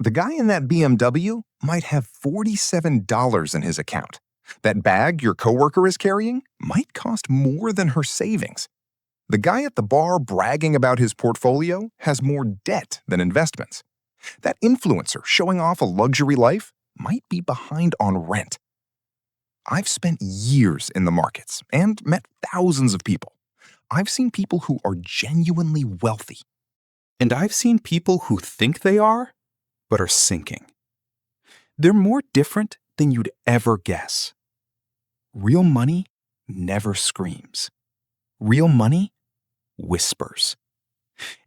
The guy in that BMW might have $47 in his account. That bag your coworker is carrying might cost more than her savings. The guy at the bar bragging about his portfolio has more debt than investments. That influencer showing off a luxury life might be behind on rent. I've spent years in the markets and met thousands of people. I've seen people who are genuinely wealthy. And I've seen people who think they are, but are sinking. They're more different than you'd ever guess. Real money never screams. Real money whispers.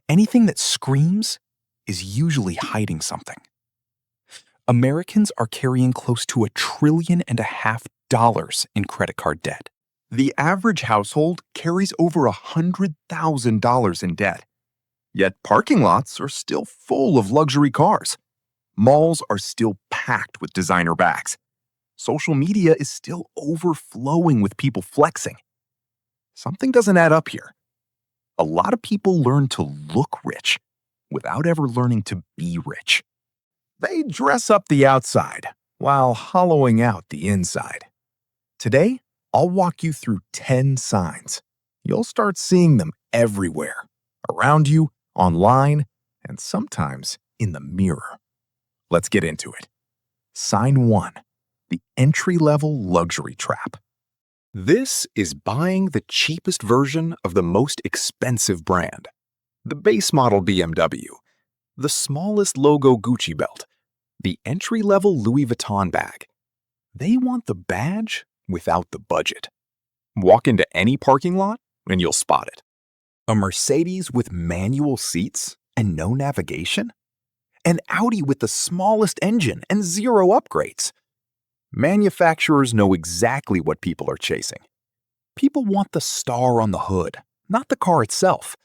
Anything that screams is usually hiding something. Americans are carrying close to $1.5 trillion in credit card debt. The average household carries over $100,000 in debt. Yet parking lots are still full of luxury cars. Malls are still packed with designer bags. Social media is still overflowing with people flexing. Something doesn't add up here. A lot of people learn to look rich without ever learning to be rich. They dress up the outside while hollowing out the inside. Today, I'll walk you through 10 signs. You'll start seeing them everywhere, around you, online, and sometimes in the mirror. Let's get into it. Sign 1. The entry-level luxury trap. This is buying the cheapest version of the most expensive brand. The base model BMW, the smallest logo Gucci belt, the entry-level Louis Vuitton bag. They want the badge without the budget. Walk into any parking lot and you'll spot it. A Mercedes with manual seats and no navigation? An Audi with the smallest engine and 0 upgrades? Manufacturers know exactly what people are chasing. People want the star on the hood, not the car itself.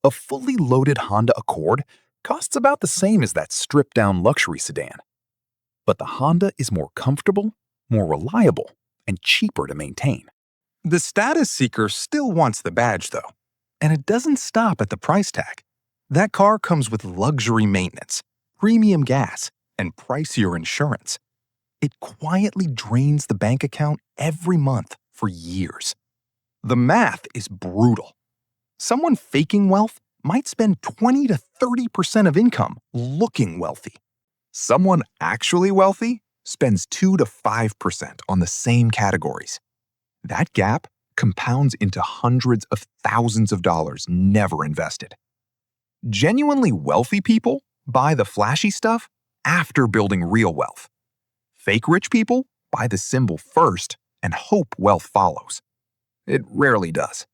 A fully loaded Honda Accord costs about the same as that stripped-down luxury sedan. But the Honda is more comfortable, more reliable, and cheaper to maintain. The status seeker still wants the badge, though. And it doesn't stop at the price tag. That car comes with luxury maintenance, premium gas, and pricier insurance. It quietly drains the bank account every month for years. The math is brutal. Someone faking wealth might spend 20 to 30% of income looking wealthy. Someone actually wealthy spends 2 to 5% on the same categories. That gap compounds into hundreds of thousands of dollars never invested. Genuinely wealthy people buy the flashy stuff after building real wealth. Fake rich people buy the symbol first and hope wealth follows. It rarely does.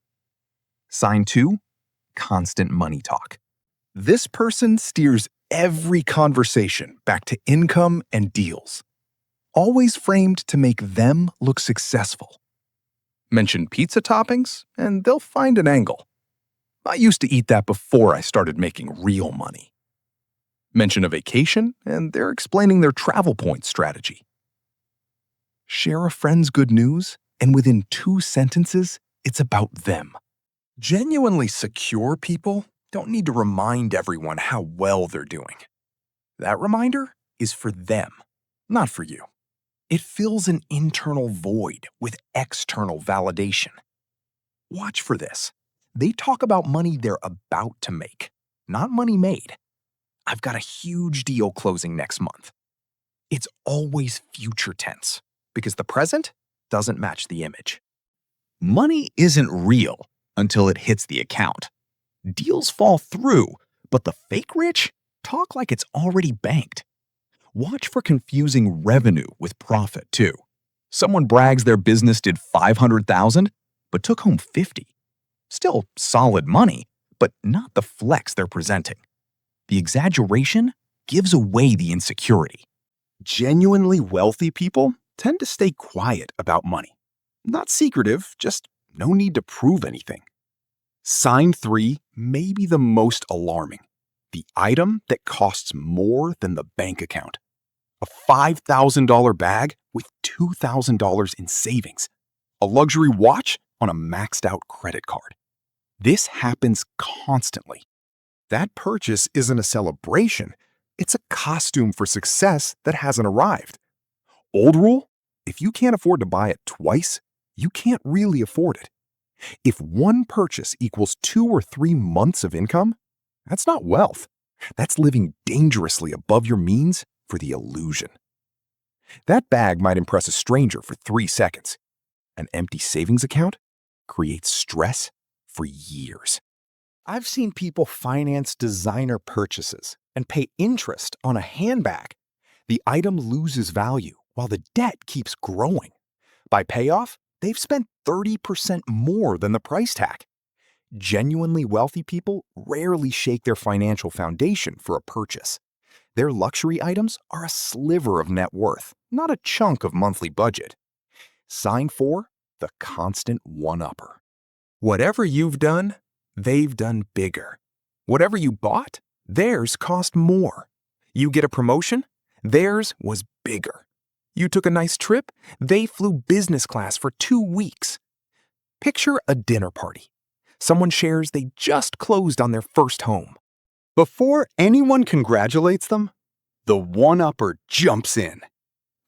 Sign 2, constant money talk. This person steers every conversation back to income and deals, always framed to make them look successful. Mention pizza toppings, and they'll find an angle. I used to eat that before I started making real money. Mention a vacation, and they're explaining their travel point strategy. Share a friend's good news, and within 2 sentences, it's about them. Genuinely secure people don't need to remind everyone how well they're doing. That reminder is for them, not for you. It fills an internal void with external validation. Watch for this. They talk about money they're about to make, not money made. I've got a huge deal closing next month. It's always future tense because the present doesn't match the image. Money isn't real until it hits the account. Deals fall through, but the fake rich talk like it's already banked. Watch for confusing revenue with profit, too. Someone brags their business did $500,000, but took home $50,000. Still solid money, but not the flex they're presenting. The exaggeration gives away the insecurity. Genuinely wealthy people tend to stay quiet about money. Not secretive, just no need to prove anything. Sign 3 may be the most alarming. The item that costs more than the bank account. A $5,000 bag with $2,000 in savings. A luxury watch on a maxed out credit card. This happens constantly. That purchase isn't a celebration, It's a costume for success that hasn't arrived. Old rule: if you can't afford to buy it twice, you can't really afford it. If one purchase equals 2 or 3 months of income, that's not wealth. That's living dangerously above your means for the illusion. That bag might impress a stranger for 3 seconds. An empty savings account creates stress for years. I've seen people finance designer purchases and pay interest on a handbag. The item loses value while the debt keeps growing. By payoff, they've spent 30% more than the price tag. Genuinely wealthy people rarely shake their financial foundation for a purchase. Their luxury items are a sliver of net worth, not a chunk of monthly budget. Sign 4, the constant one-upper. Whatever you've done, they've done bigger. Whatever you bought, theirs cost more. You get a promotion, theirs was bigger. You took a nice trip, they flew business class for 2 weeks. Picture a dinner party. Someone shares they just closed on their first home. Before anyone congratulates them, the one-upper jumps in.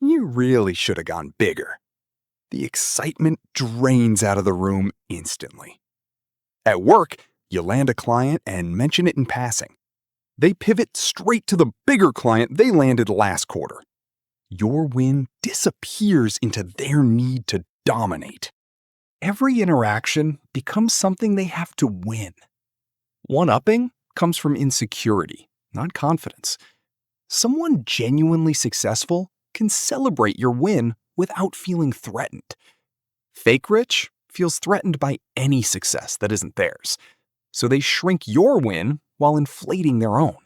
You really should have gone bigger. The excitement drains out of the room instantly. At work, you land a client and mention it in passing. They pivot straight to the bigger client they landed last quarter. Your win disappears into their need to dominate. Every interaction becomes something they have to win. One-upping comes from insecurity, not confidence. Someone genuinely successful can celebrate your win without feeling threatened. Fake rich feels threatened by any success that isn't theirs, so they shrink your win while inflating their own.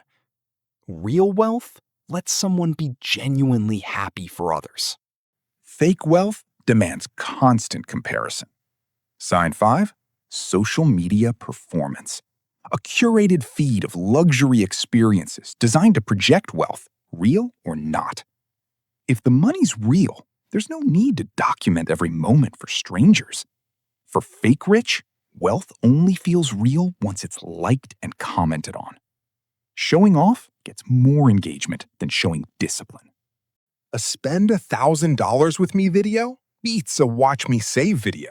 Real wealth lets someone be genuinely happy for others. Fake wealth demands constant comparison. Sign 5, social media performance. A curated feed of luxury experiences designed to project wealth, real or not. If the money's real, there's no need to document every moment for strangers. For fake rich, wealth only feels real once it's liked and commented on. Showing off gets more engagement than showing discipline. A spend $1,000 with me video beats a watch me save video.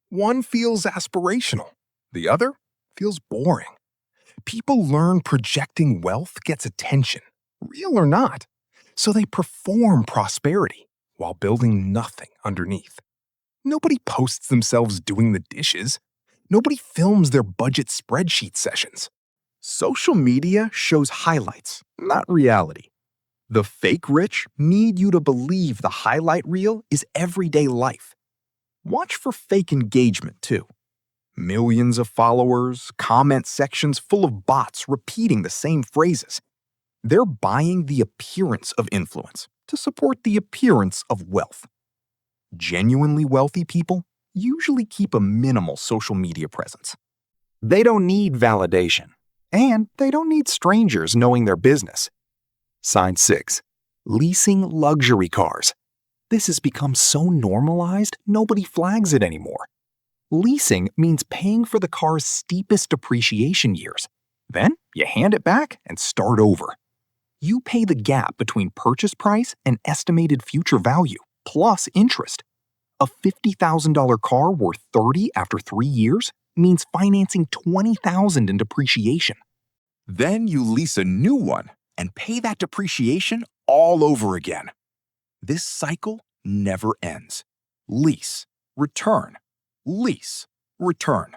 One feels aspirational, the other feels boring. People learn projecting wealth gets attention, real or not, so they perform prosperity while building nothing underneath. Nobody posts themselves doing the dishes. Nobody films their budget spreadsheet sessions. Social media shows highlights, not reality. The fake rich need you to believe the highlight reel is everyday life. Watch for fake engagement, too. Millions of followers, comment sections full of bots repeating the same phrases. They're buying the appearance of influence to support the appearance of wealth. Genuinely wealthy people usually keep a minimal social media presence. They don't need validation, and they don't need strangers knowing their business. Sign 6, leasing luxury cars. This has become so normalized, nobody flags it anymore. Leasing means paying for the car's steepest depreciation years. Then you hand it back and start over. You pay the gap between purchase price and estimated future value, plus interest. A $50,000 car worth $30,000 after 3 years means financing $20,000 in depreciation. Then you lease a new one and pay that depreciation all over again. This cycle never ends. Lease, return, lease, return.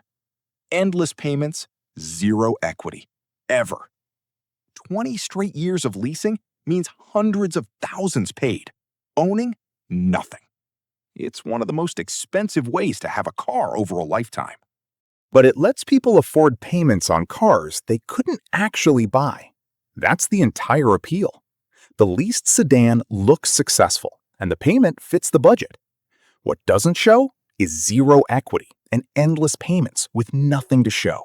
Endless payments, zero equity. Ever. 20 straight years of leasing means hundreds of thousands paid. Owning, nothing. It's one of the most expensive ways to have a car over a lifetime. But it lets people afford payments on cars they couldn't actually buy. That's the entire appeal. The leased sedan looks successful, and the payment fits the budget. What doesn't show is zero equity and endless payments with nothing to show.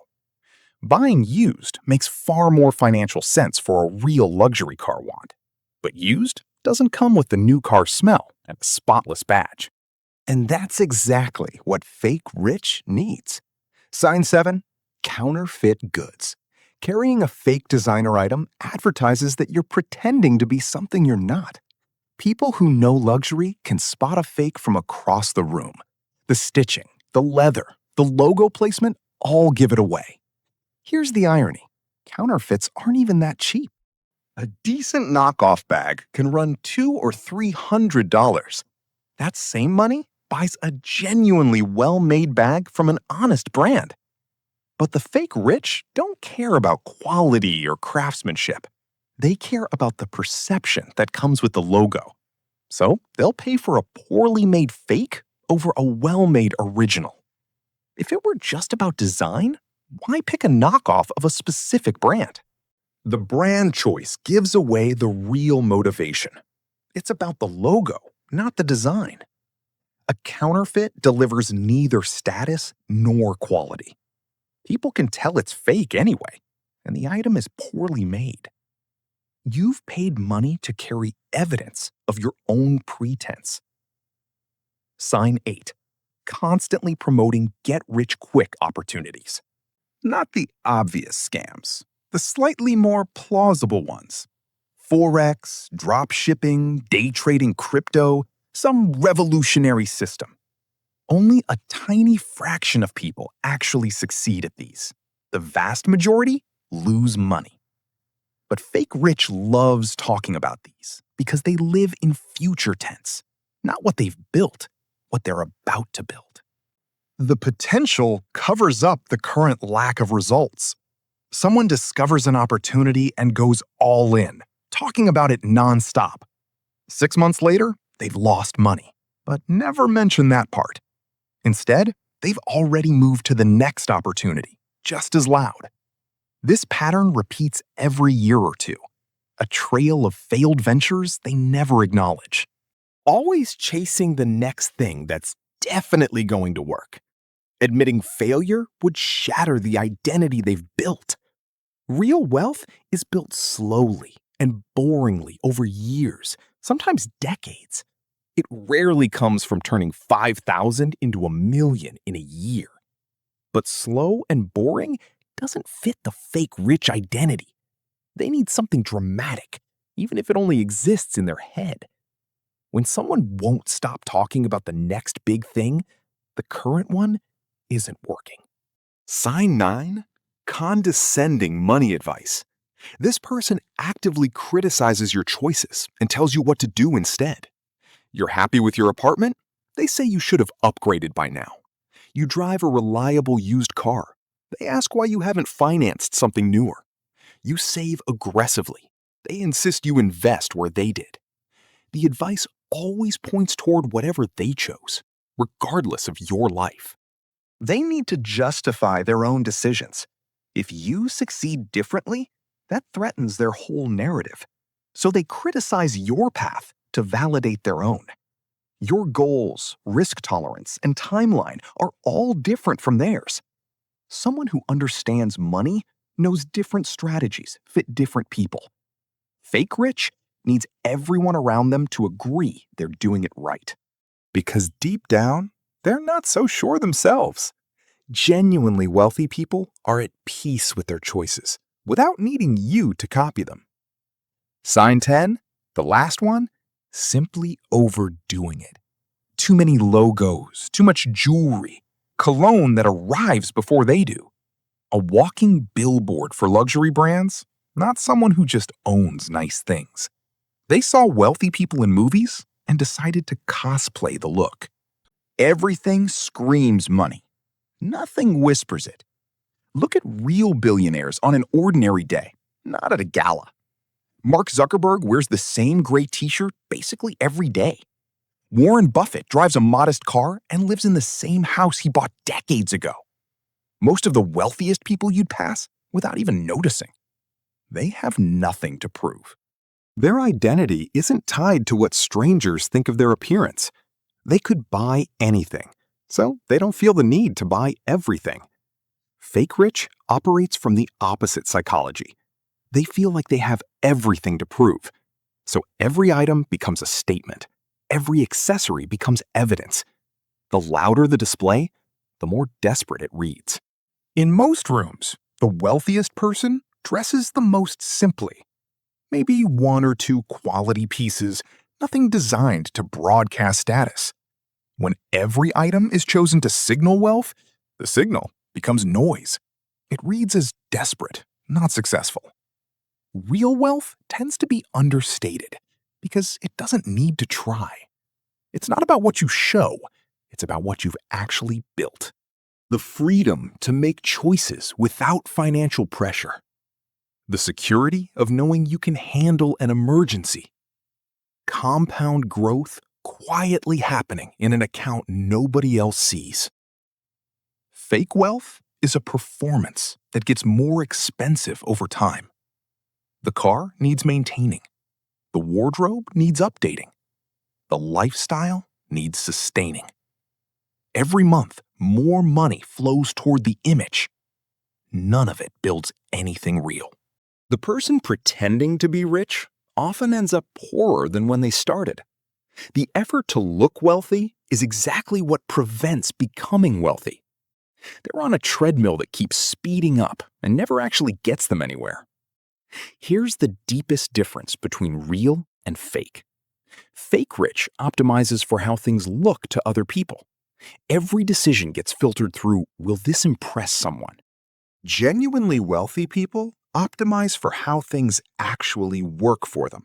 Buying used makes far more financial sense for a real luxury car want. But used doesn't come with the new car smell and a spotless badge. And that's exactly what fake rich needs. Sign 7, counterfeit goods. Carrying a fake designer item advertises that you're pretending to be something you're not. People who know luxury can spot a fake from across the room. The stitching, the leather, the logo placement all give it away. Here's the irony. Counterfeits aren't even that cheap. A decent knockoff bag can run $200 or $300. That same money buys a genuinely well-made bag from an honest brand. But the fake rich don't care about quality or craftsmanship. They care about the perception that comes with the logo. So they'll pay for a poorly made fake over a well-made original. If it were just about design, why pick a knockoff of a specific brand? The brand choice gives away the real motivation. It's about the logo, not the design. A counterfeit delivers neither status nor quality. People can tell it's fake anyway, and the item is poorly made. You've paid money to carry evidence of your own pretense. Sign 8. Constantly promoting get-rich-quick opportunities. Not the obvious scams, the slightly more plausible ones. Forex, drop shipping, day trading crypto, some revolutionary system. Only a tiny fraction of people actually succeed at these. The vast majority lose money. But fake rich loves talking about these because they live in future tense, not what they've built, what they're about to build. The potential covers up the current lack of results. Someone discovers an opportunity and goes all in, talking about it nonstop. 6 months later, they've lost money, but never mention that part. Instead, they've already moved to the next opportunity, just as loud. This pattern repeats every year or two, a trail of failed ventures they never acknowledge. Always chasing the next thing that's definitely going to work. Admitting failure would shatter the identity they've built. Real wealth is built slowly and boringly over years, sometimes decades. It rarely comes from turning 5,000 into $1 million in a year. But slow and boring doesn't fit the fake rich identity. They need something dramatic, even if it only exists in their head. When someone won't stop talking about the next big thing, the current one isn't working. Sign 9. Condescending money advice. This person actively criticizes your choices and tells you what to do instead. You're happy with your apartment? They say you should have upgraded by now. You drive a reliable used car. They ask why you haven't financed something newer. You save aggressively. They insist you invest where they did. The advice always points toward whatever they chose, regardless of your life. They need to justify their own decisions. If you succeed differently, that threatens their whole narrative. So they criticize your path to validate their own. Your goals, risk tolerance, and timeline are all different from theirs. Someone who understands money knows different strategies fit different people. Fake rich needs everyone around them to agree they're doing it right. Because deep down, they're not so sure themselves. Genuinely wealthy people are at peace with their choices without needing you to copy them. Sign 10, the last one, simply overdoing it. Too many logos, too much jewelry, cologne that arrives before they do. A walking billboard for luxury brands, not someone who just owns nice things. They saw wealthy people in movies and decided to cosplay the look. Everything screams money. Nothing whispers it. Look at real billionaires on an ordinary day, not at a gala. Mark Zuckerberg wears the same gray t-shirt basically every day. Warren Buffett drives a modest car and lives in the same house he bought decades ago. Most of the wealthiest people you'd pass without even noticing. They have nothing to prove. Their identity isn't tied to what strangers think of their appearance. They could buy anything, so they don't feel the need to buy everything. Fake rich operates from the opposite psychology. They feel like they have everything to prove. So every item becomes a statement. Every accessory becomes evidence. The louder the display, the more desperate it reads. In most rooms, the wealthiest person dresses the most simply. Maybe one or two quality pieces, nothing designed to broadcast status. When every item is chosen to signal wealth, the signal becomes noise. It reads as desperate, not successful. Real wealth tends to be understated because it doesn't need to try. It's not about what you show, it's about what you've actually built. The freedom to make choices without financial pressure. The security of knowing you can handle an emergency. Compound growth quietly happening in an account nobody else sees. Fake wealth is a performance that gets more expensive over time. The car needs maintaining. The wardrobe needs updating. The lifestyle needs sustaining. Every month, more money flows toward the image. None of it builds anything real. The person pretending to be rich often ends up poorer than when they started. The effort to look wealthy is exactly what prevents becoming wealthy. They're on a treadmill that keeps speeding up and never actually gets them anywhere. Here's the deepest difference between real and fake. Fake rich optimizes for how things look to other people. Every decision gets filtered through, will this impress someone? Genuinely wealthy people optimize for how things actually work for them.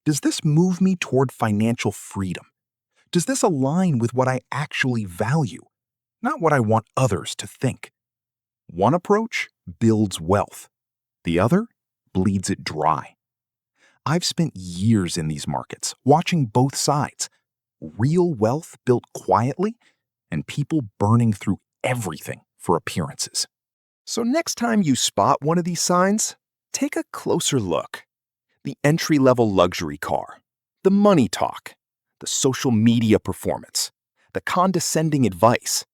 Does this move me toward financial freedom? Does this align with what I actually value, not what I want others to think? One approach builds wealth. The other bleeds it dry. I've spent years in these markets, watching both sides. Real wealth built quietly, and people burning through everything for appearances. So next time you spot one of these signs, take a closer look. The entry-level luxury car, the money talk, the social media performance, the condescending advice.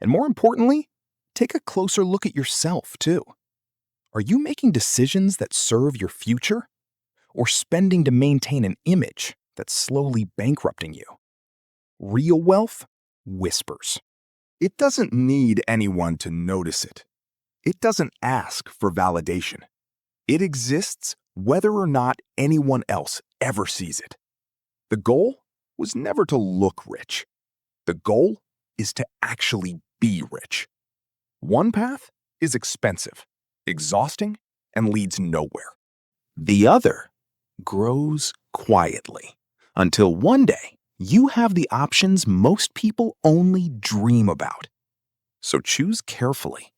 And more importantly, take a closer look at yourself, too. Are you making decisions that serve your future, or spending to maintain an image that's slowly bankrupting you? Real wealth whispers. It doesn't need anyone to notice it. It doesn't ask for validation. It exists whether or not anyone else ever sees it. The goal was never to look rich. The goal is to actually be rich. One path is expensive, exhausting, and leads nowhere. The other grows quietly until one day you have the options most people only dream about. So choose carefully.